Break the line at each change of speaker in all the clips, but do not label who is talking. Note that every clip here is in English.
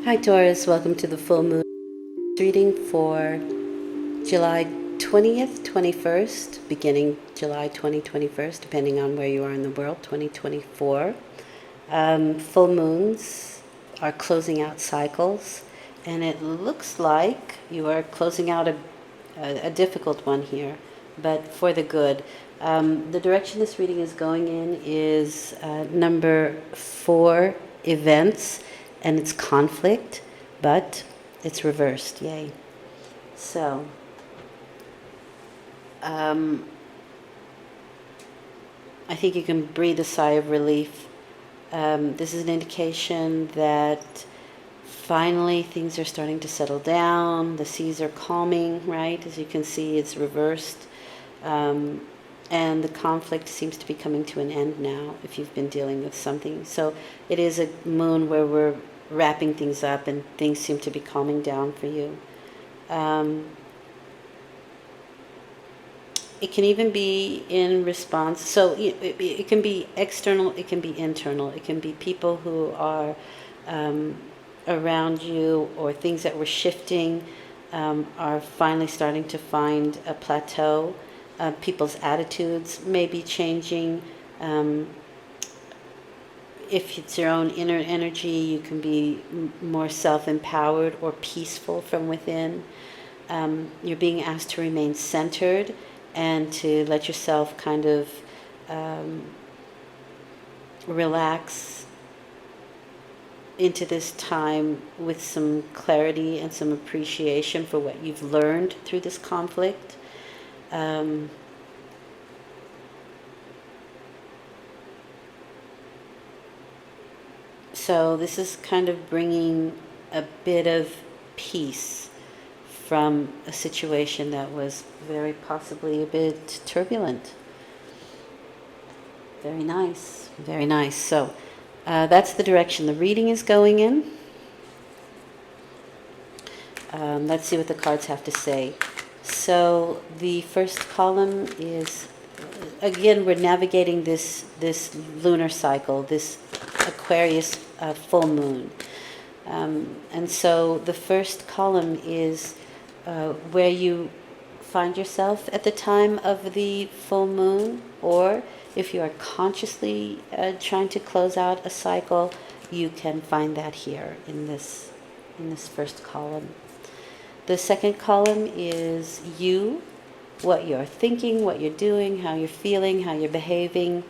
Hi Taurus, welcome to the full moon reading for July 20th, 21st, beginning July 2021st, depending on where you are in the world, 2024. Full moons are closing out cycles, and it looks like you are closing out a difficult one here, but for the good. The direction this reading is going in is number 4, events, and it's conflict, but it's reversed. Yay. So, I think you can breathe a sigh of relief. This is an indication that finally things are starting to settle down. The seas are calming, right? As you can see, it's reversed. And the conflict seems to be coming to an end now if you've been dealing with something. So it is a moon where we're wrapping things up and things seem to be calming down for you. It can even be in response. So it can be external, it can be internal. It can be people who are around you, or things that were shifting are finally starting to find a plateau. People's attitudes may be changing. If it's your own inner energy, you can be more self-empowered or peaceful from within. You're being asked to remain centered and to let yourself kind of relax into this time with some clarity and some appreciation for what you've learned through this conflict. So this is kind of bringing a bit of peace from a situation that was very possibly a bit turbulent. Very nice, very nice. So that's the direction the reading is going in. Let's see what the cards have to say. So the first column is, again, we're navigating this lunar cycle, this Aquarius full moon. And so the first column is where you find yourself at the time of the full moon, or if you are consciously trying to close out a cycle, you can find that here in this first column. The second column is you, what you're thinking, what you're doing, how you're feeling, how you're behaving.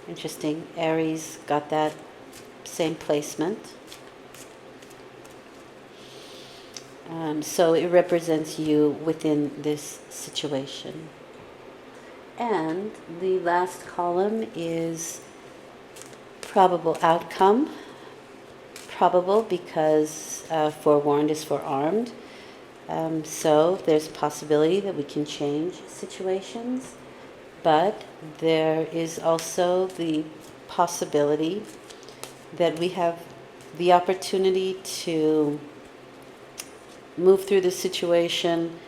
Interesting. Aries got that same placement. So it represents you within this situation. And the last column is probable outcome. Probable because forewarned is forearmed. So there's a possibility that we can change situations, but there is also the possibility that we have the opportunity to move through the situation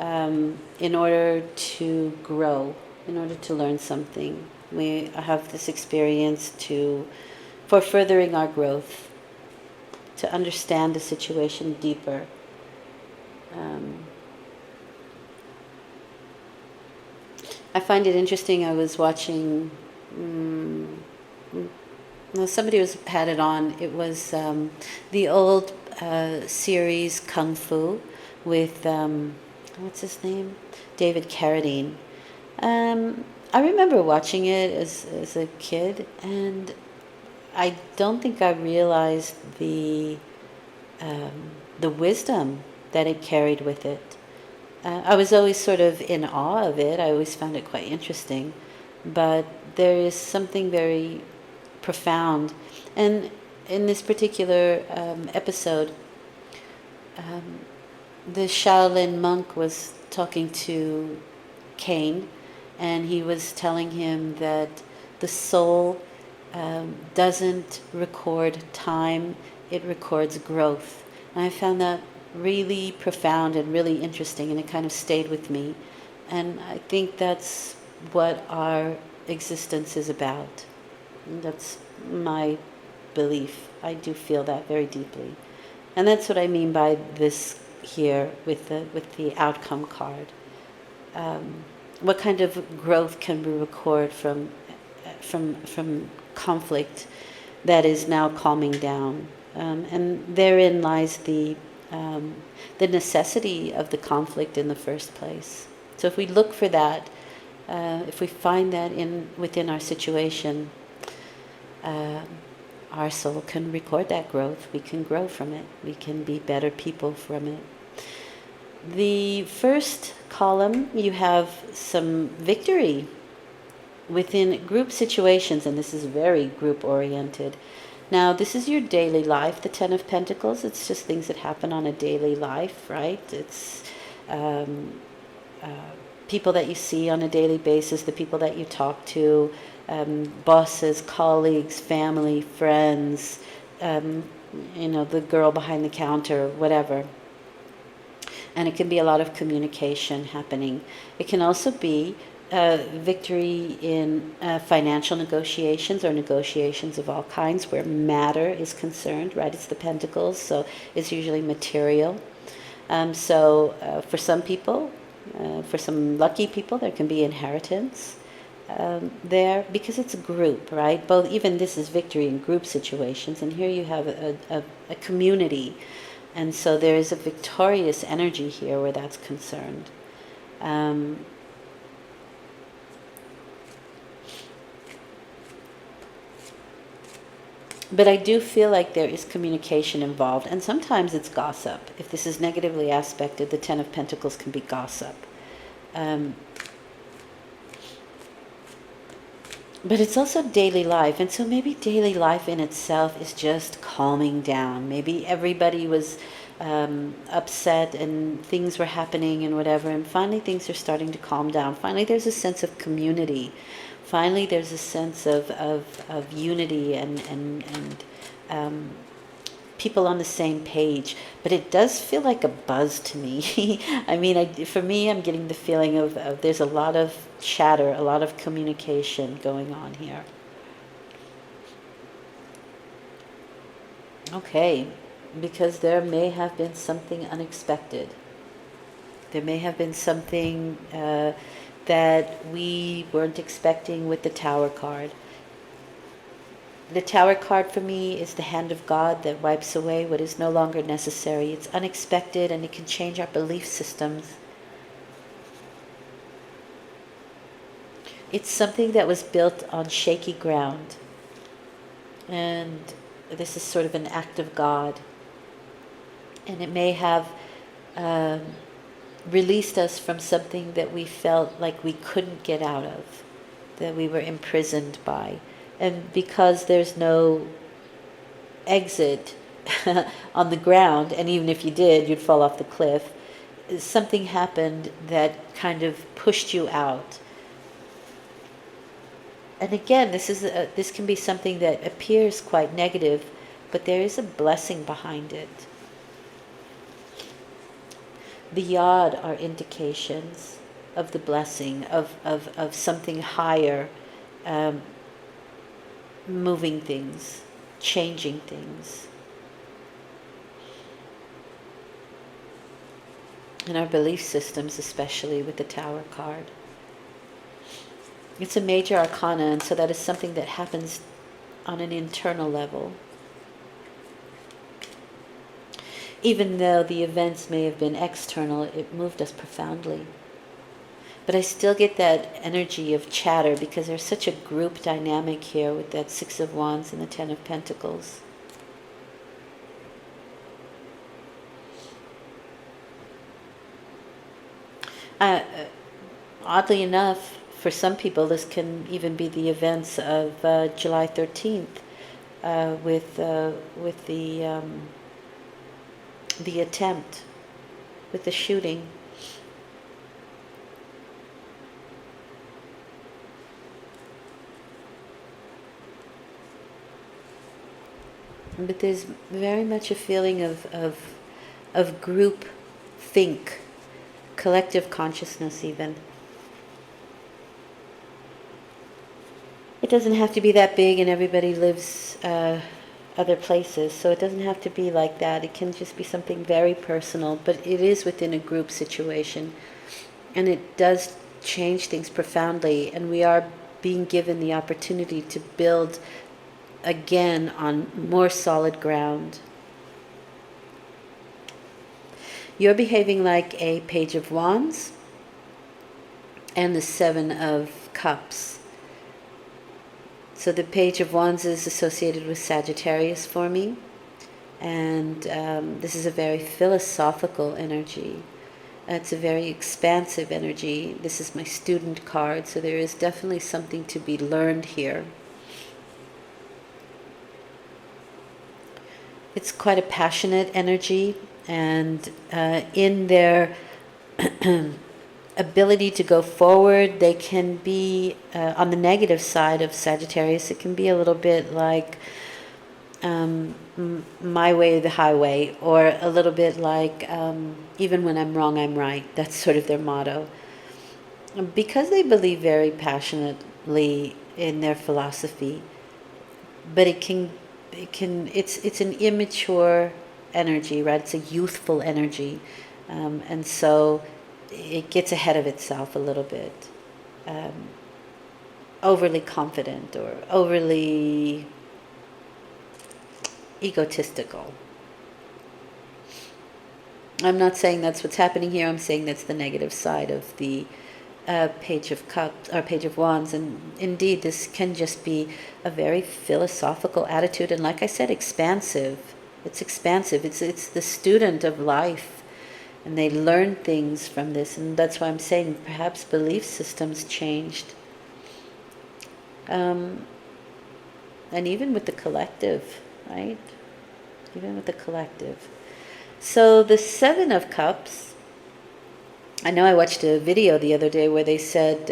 in order to grow, in order to learn something. We have this experience for furthering our growth, to understand the situation deeper. I find it interesting. I was watching, somebody had it on. It was the old series Kung Fu with, what's his name? David Carradine. I remember watching it as a kid, and I don't think I realized the wisdom that it carried with it. I was always sort of in awe of it. I always found it quite interesting. But there is something very profound. And in this particular episode, the Shaolin monk was talking to Cain, and he was telling him that the soul doesn't record time, it records growth. And I found that really profound and really interesting, and it kind of stayed with me. And I think that's what our existence is about. That's my belief. I do feel that very deeply. And that's what I mean by this here with the outcome card. What kind of growth can we record from conflict that is now calming down? And therein lies the necessity of the conflict in the first place. So if we look for that, if we find that within our situation, our soul can record that growth. We can grow from it. We can be better people from it. The first column, you have some victory within group situations, and this is very group oriented. Now, this is your daily life, the Ten of Pentacles. It's just things that happen on a daily life, right? It's people that you see on a daily basis, the people that you talk to, bosses, colleagues, family, friends, the girl behind the counter, whatever. And it can be a lot of communication happening. It can also be victory in financial negotiations or negotiations of all kinds where matter is concerned, right? It's the Pentacles, so it's usually material. So for some people, for some lucky people, there can be inheritance there because it's a group, right? Both, even this is victory in group situations, and here you have a community. And so there is a victorious energy here where that's concerned. But I do feel like there is communication involved, and sometimes it's gossip. If this is negatively aspected, the Ten of Pentacles can be gossip. But it's also daily life, and so maybe daily life in itself is just calming down. Maybe everybody was upset and things were happening and whatever, and finally things are starting to calm down. Finally there's a sense of community. Finally there's a sense of unity and people on the same page. But it does feel like a buzz to me. I mean, for me, I'm getting the feeling of there's a lot of chatter, a lot of communication going on here. Okay, because there may have been something unexpected. There may have been something that we weren't expecting with the Tower card. The Tower card for me is the hand of God that wipes away what is no longer necessary. It's unexpected and it can change our belief systems. It's something that was built on shaky ground. And this is sort of an act of God. And it may have released us from something that we felt like we couldn't get out of, that we were imprisoned by. And because there's no exit on the ground, and even if you did, you'd fall off the cliff, something happened that kind of pushed you out. And again, this can be something that appears quite negative, but there is a blessing behind it. The yod are indications of the blessing, of something higher, moving things, changing things. In our belief systems, especially with the Tower card. It's a major arcana, and so that is something that happens on an internal level. Even though the events may have been external, it moved us profoundly. But I still get that energy of chatter because there's such a group dynamic here with that Six of Wands and the Ten of Pentacles. Oddly enough, for some people, this can even be the events of July 13th with the attempt, with the shooting. But there's very much a feeling of group think, collective consciousness even. It doesn't have to be that big, and everybody lives other places, so it doesn't have to be like that. It can just be something very personal, but it is within a group situation, and it does change things profoundly, and we are being given the opportunity to build again on more solid ground. You're behaving like a Page of Wands and the Seven of Cups. So the Page of Wands is associated with Sagittarius for me, and this is a very philosophical energy. It's a very expansive energy. This is my student card, so there is definitely something to be learned here. It's quite a passionate energy, and in their ability to go forward, they can be, on the negative side of Sagittarius, it can be a little bit like my way or the highway, or a little bit like even when I'm wrong, I'm right. That's sort of their motto. Because they believe very passionately in their philosophy, but it's an immature energy, right? It's a youthful energy, and so it gets ahead of itself a little bit, overly confident or overly egotistical. I'm not saying that's what's happening here. I'm saying that's the negative side of the Page of Cups or Page of Wands, and indeed this can just be a very philosophical attitude, and like I said, expansive. It's expansive. It's the student of life, and they learn things from this, and that's why I'm saying perhaps belief systems changed, and even with the collective, right? Even with the collective. So the Seven of Cups, I know I watched a video the other day where they said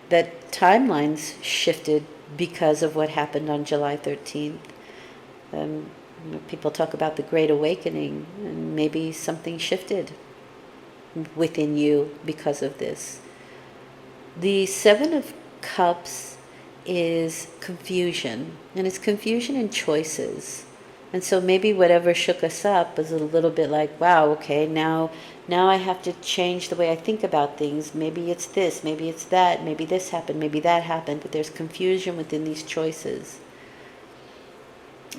that timelines shifted because of what happened on July 13th. People talk about the Great Awakening, and maybe something shifted within you because of this. The Seven of Cups is confusion, and it's confusion in choices. And so maybe whatever shook us up was a little bit like, wow, okay, now I have to change the way I think about things. Maybe it's this, maybe it's that, maybe this happened, maybe that happened, but there's confusion within these choices.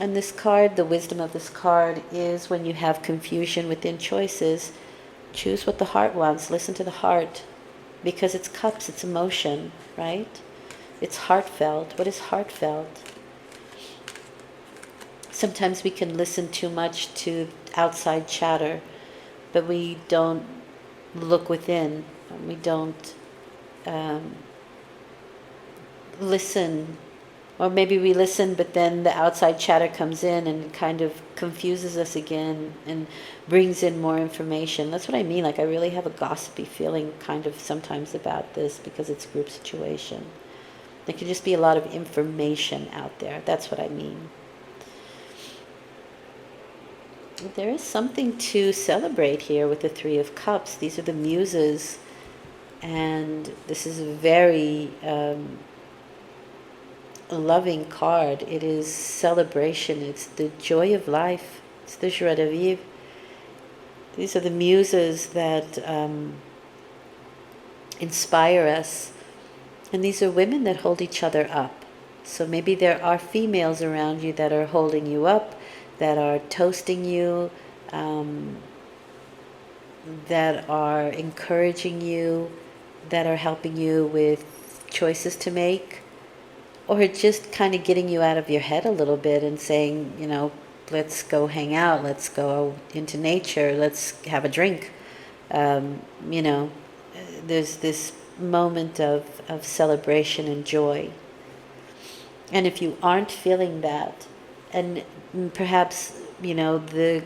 And this card, the wisdom of this card is when you have confusion within choices, choose what the heart wants, listen to the heart, because it's cups, it's emotion, right? It's heartfelt. What is heartfelt? Sometimes we can listen too much to outside chatter, but we don't look within. We don't listen. Or maybe we listen, but then the outside chatter comes in and kind of confuses us again and brings in more information. That's what I mean. Like, I really have a gossipy feeling kind of sometimes about this because it's a group situation. There can just be a lot of information out there. That's what I mean. There is something to celebrate here with the Three of Cups. These are the muses, and this is a very loving card. It is celebration. It's the joy of life. It's the joie de vivre. These are the muses that inspire us, and these are women that hold each other up. So maybe there are females around you that are holding you up, that are toasting you, that are encouraging you, that are helping you with choices to make, or just kind of getting you out of your head a little bit and saying, you know, let's go hang out, let's go into nature, let's have a drink. You know, there's this moment of celebration and joy. And if you aren't feeling that, and perhaps, you know, the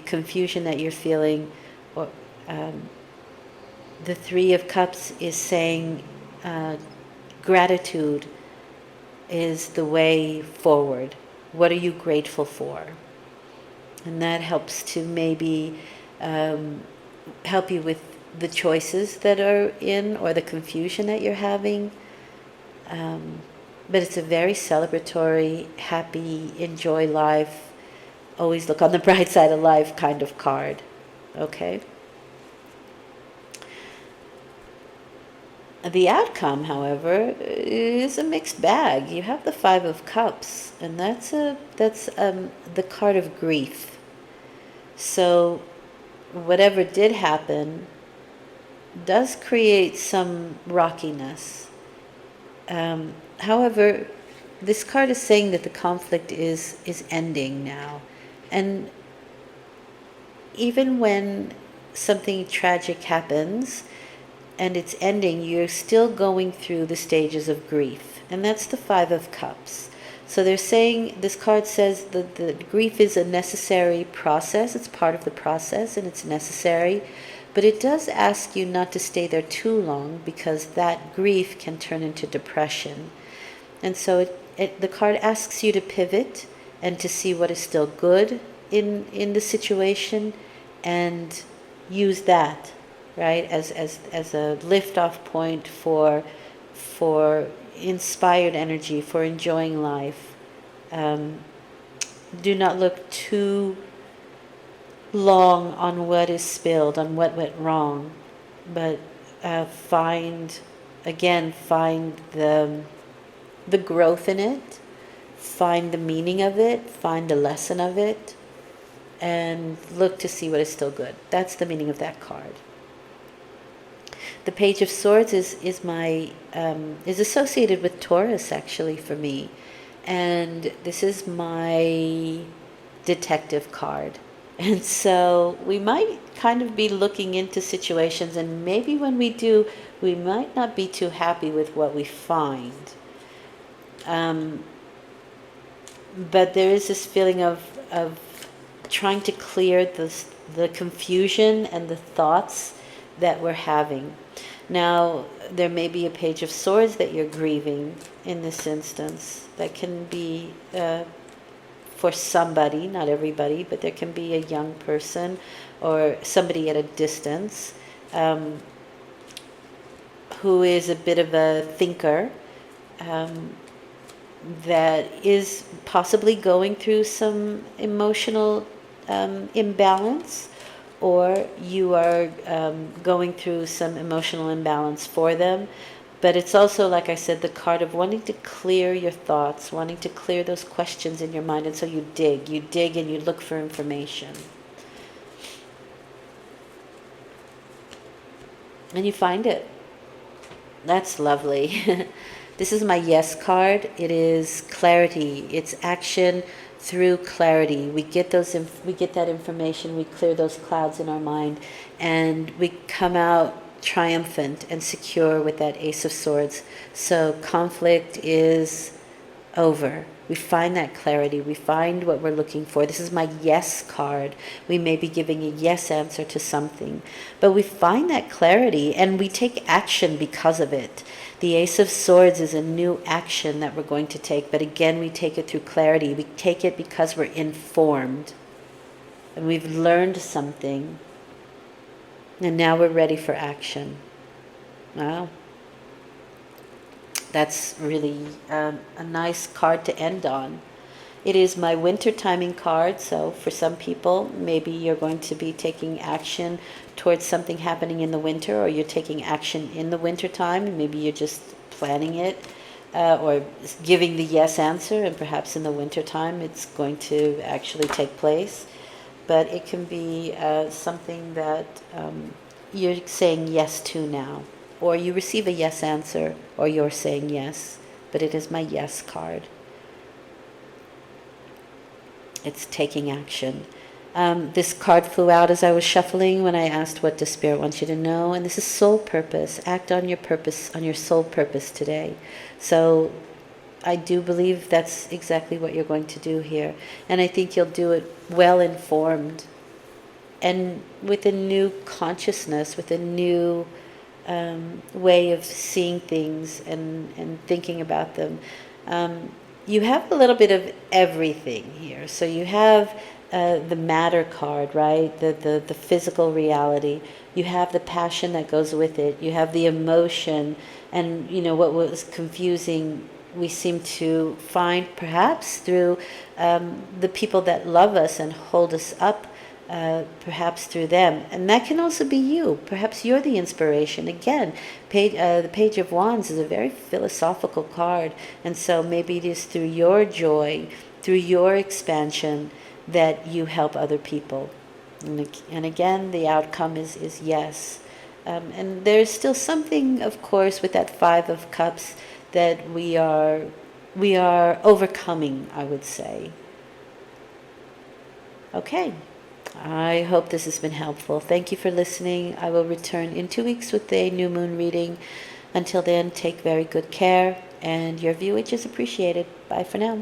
confusion that you're feeling, or the Three of Cups is saying gratitude is the way forward. What are you grateful for? And that helps to maybe help you with the choices that are in, or the confusion that you're having. but it's a very celebratory, happy, enjoy life, always look on the bright side of life kind of card. Okay? The outcome, however, is a mixed bag. You have the Five of Cups, and that's the card of grief. So whatever did happen does create some rockiness. However, this card is saying that the conflict is ending now. And even when something tragic happens and it's ending, you're still going through the stages of grief. And that's the Five of Cups. So they're saying, this card says that the grief is a necessary process. It's part of the process and it's necessary. But it does ask you not to stay there too long, because that grief can turn into depression. And so the card asks you to pivot and to see what is still good in the situation and use that, right, as a lift-off point for inspired energy, for enjoying life. Do not look too long on what is spilled, on what went wrong, but find the growth in it, find the meaning of it, find the lesson of it, and look to see what is still good. That's the meaning of that card. The Page of Swords is associated with Taurus, actually, for me, and this is my detective card. And so we might kind of be looking into situations, and maybe when we do, we might not be too happy with what we find. But there is this feeling of trying to clear the confusion and the thoughts that we're having. Now, there may be a Page of Swords that you're grieving in this instance. That can be for somebody, not everybody, but there can be a young person or somebody at a distance who is a bit of a thinker, that is possibly going through some emotional imbalance, or you are going through some emotional imbalance for them. But it's also, like I said, the card of wanting to clear your thoughts, wanting to clear those questions in your mind, and so you dig and you look for information. And you find it. That's lovely. This is my Yes card. It is clarity. It's action through clarity. We get that information. We clear those clouds in our mind, and we come out triumphant and secure with that Ace of Swords. So conflict is over. We find that clarity. We find what we're looking for. This is my Yes card. We may be giving a yes answer to something, but we find that clarity and we take action because of it. The Ace of Swords is a new action that we're going to take, but again, we take it through clarity. We take it because we're informed and we've learned something, and now we're ready for action. Wow. That's really a nice card to end on. It is my winter timing card, so for some people, maybe you're going to be taking action towards something happening in the winter, or you're taking action in the winter time, and maybe you're just planning it, or giving the yes answer, and perhaps in the winter time it's going to actually take place. But it can be something that you're saying yes to now, or you receive a yes answer, or you're saying yes, but it is my Yes card. It's taking action. This card flew out as I was shuffling when I asked what does Spirit want you to know, and this is soul purpose. Act on your purpose, on your soul purpose today. So I do believe that's exactly what you're going to do here, and I think you'll do it well informed and with a new consciousness, with a new way of seeing things and thinking about them. You have a little bit of everything here. So you have the matter card, right? The physical reality. You have the passion that goes with it. You have the emotion, and what was confusing we seem to find perhaps through the people that love us and hold us up, perhaps through them. And that can also be you. Perhaps you're the inspiration. Again, the Page of Wands is a very philosophical card. And so maybe it is through your joy, through your expansion, that you help other people. And again, the outcome is yes. And there's still something, of course, with that Five of Cups that we are overcoming, I would say. Okay. I hope this has been helpful. Thank you for listening. I will return in 2 weeks with a new moon reading. Until then, take very good care, and your viewage is appreciated. Bye for now.